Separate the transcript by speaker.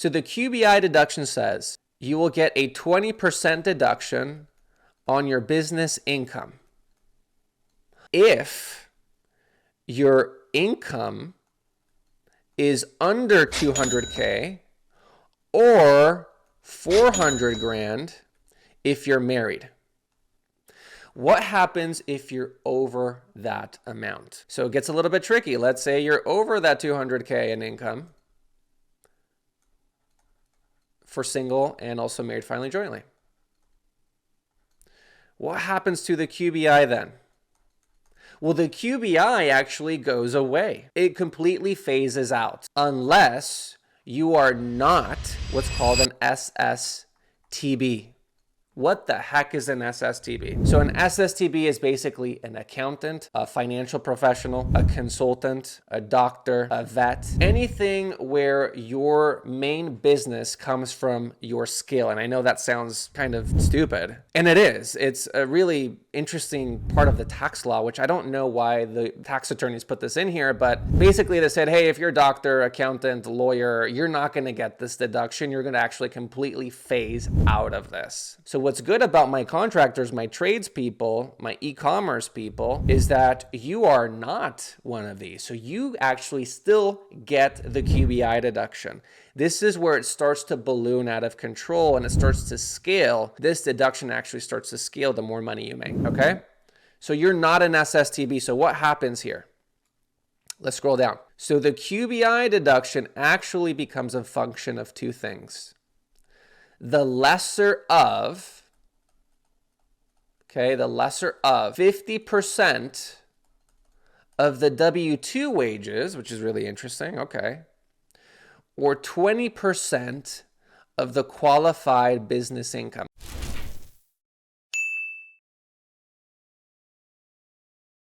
Speaker 1: So the QBI deduction says you will get a 20% deduction on your business income if your income is under 200K or 400 grand if you're married. What happens if you're over that amount? So it gets a little bit tricky. Let's say you're over that 200K in income for single and also married filing jointly. What happens to the QBI then? Well, the QBI actually goes away. It completely phases out unless you are not what's called an SSTB. What the heck is an SSTB? So an SSTB is basically an accountant, a financial professional, a consultant, a doctor, a vet, anything where your main business comes from your skill. And I know that sounds kind of stupid, and it is. It's a really interesting part of the tax law, which I don't know why the tax attorneys put this in here, but basically they said, hey, if you're a doctor, accountant, lawyer, you're not going to get this deduction. You're going to actually completely phase out of this. So what's good about my contractors, my tradespeople, my e-commerce people is that you are not one of these. So you actually still get the QBI deduction. This is where it starts to balloon out of control and it starts to scale. This deduction actually starts to scale the more money you make, okay? So you're not an SSTB. So what happens here? Let's scroll down. So the QBI deduction actually becomes a function of two things. The lesser of 50% of the W-2 wages, which is really interesting, okay, or 20% of the qualified business income.